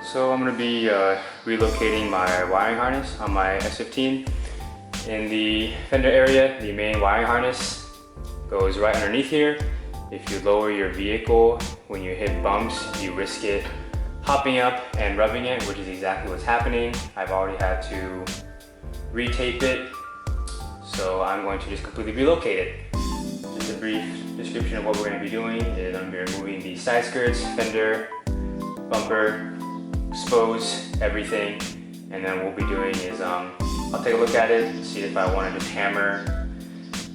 So I'm going to be relocating my wiring harness on my S15. In the fender area, the main wiring harness goes right underneath here. If you lower your vehicle, when you hit bumps, you risk it hopping up and rubbing it, which is exactly what's happening. I've already had to retape it, so I'm going to just completely relocate it. Just a brief description of what we're going to be doing is I'm going to be removing the side skirts, fender, bumper, expose everything, and then what we'll be doing is I'll take a look at it, see if I want to just hammer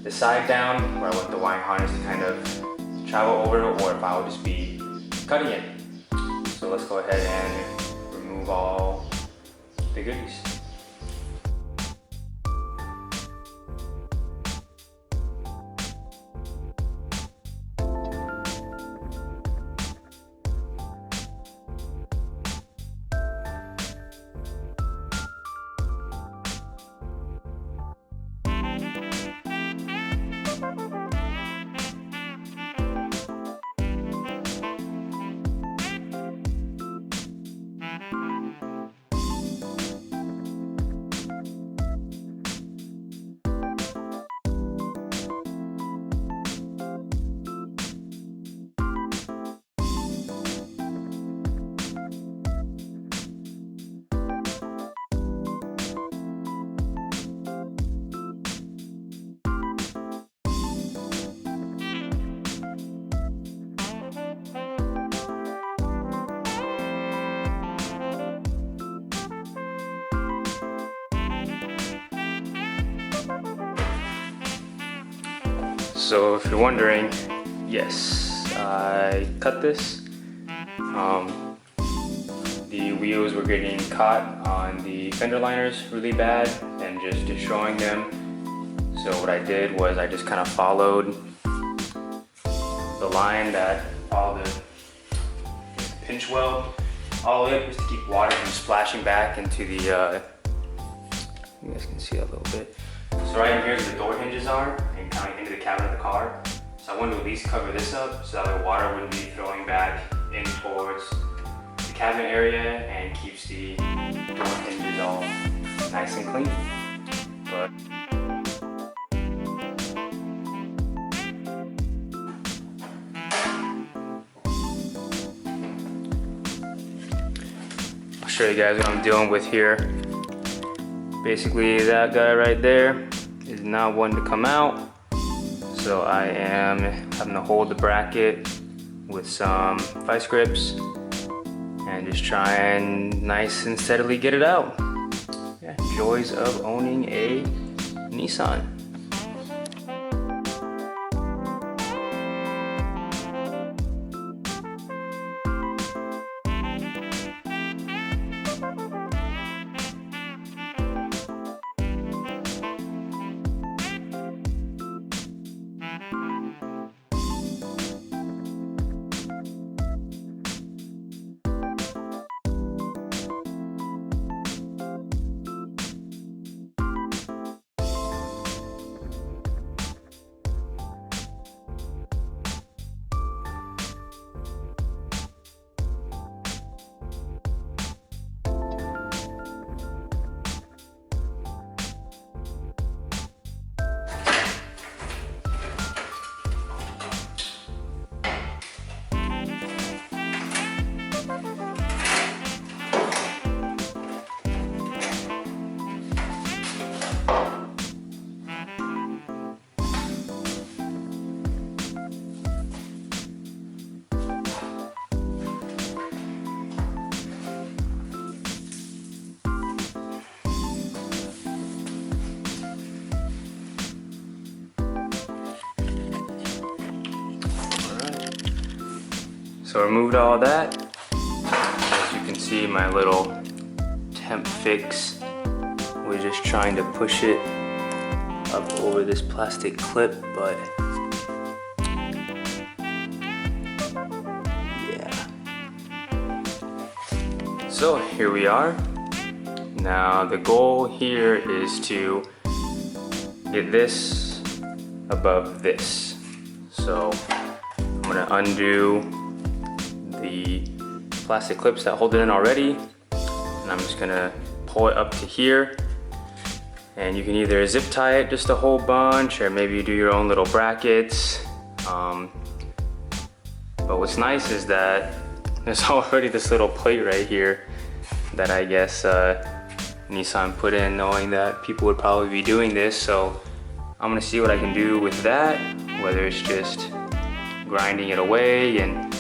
the side down where I want the wiring harness to kind of travel over, or if I'll just be cutting it. So let's go ahead and remove all the goodies. So if you're wondering, yes, I cut this. The wheels were getting caught on the fender liners really bad and just destroying them. So what I did was I just kind of followed the line that all the pinch weld all the way up, just to keep water from splashing back into the, you guys can see a little bit. So right here is the door hinges are, and kind of into the cabin of the car. So I wanted to at least cover this up so that the water wouldn't be throwing back in towards the cabin area and keeps the door hinges all nice and clean. But I'll show you guys what I'm dealing with here. Basically, that guy right there is not wanting to come out, so I am having to hold the bracket with some vice grips and just try and nice and steadily get it out. Yeah, joys of owning a Nissan. So I removed all that. As you can see, my little temp fix was just trying to push it up over this plastic clip, but yeah. So here we are. Now the goal here is to get this above this. So I'm gonna undo the plastic clips that hold it in already, and I'm just gonna pull it up to here. And you can either zip tie it just a whole bunch, or maybe you do your own little brackets. But what's nice is that there's already this little plate right here that I guess Nissan put in, knowing that people would probably be doing this. So I'm gonna see what I can do with that, whether it's just grinding it away and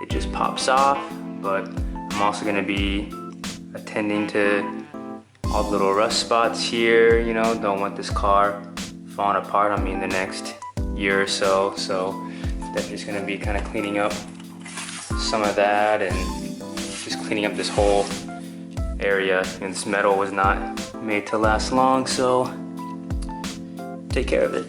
it just pops off. But I'm also gonna be attending to all the little rust spots here. You know, don't want this car falling apart on me in the next year or so. So that's just gonna be kind of cleaning up some of that and just cleaning up this whole area. And this metal was not made to last long, so take care of it.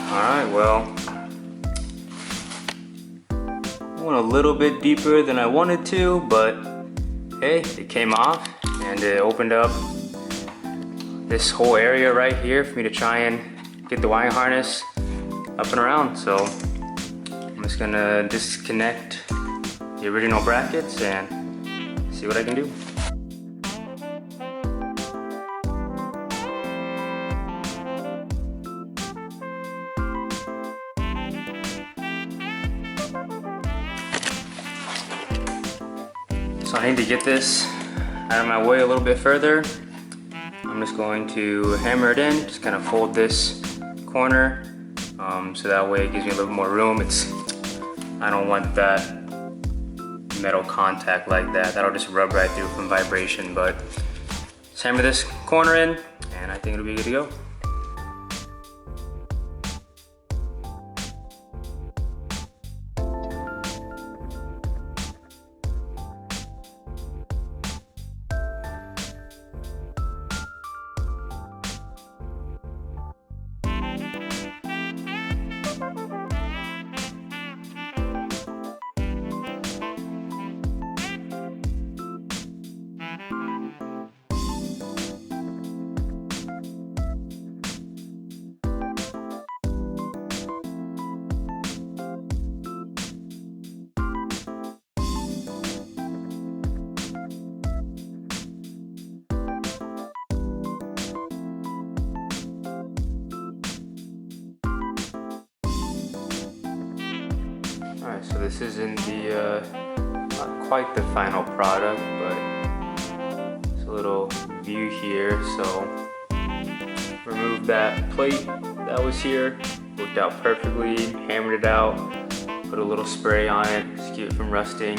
Alright, well, I went a little bit deeper than I wanted to, but hey, it came off and it opened up this whole area right here for me to try and get the wiring harness up and around. So I'm just gonna disconnect the original brackets and see what I can do. So I need to get this out of my way a little bit further. I'm just going to hammer it in, just kind of fold this corner so that way it gives me a little more room. I don't want that metal contact like that. That'll just rub right through from vibration, but just hammer this corner in and I think it'll be good to go. Alright, so this isn't the, not quite the final product, but it's a little view here. So remove that plate that was here, worked out perfectly, hammered it out, put a little spray on it to keep it from rusting,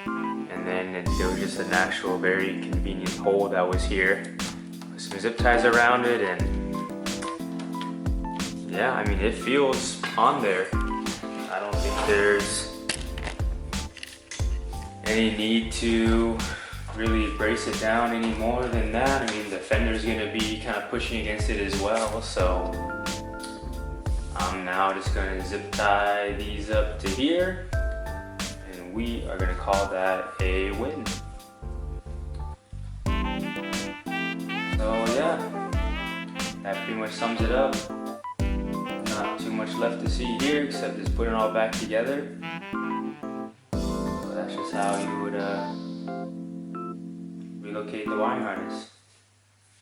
and then there was just an actual very convenient hole that was here. Put some zip ties around it, and yeah, I mean, it feels on there. I don't think there's any need to really brace it down any more than that. I mean, the fender's gonna be kind of pushing against it as well, so I'm now just gonna zip tie these up to here, and we are gonna call that a win. So yeah, that pretty much sums it up. Not too much left to see here except just putting it all back together. So that's just how you would relocate the wiring harness.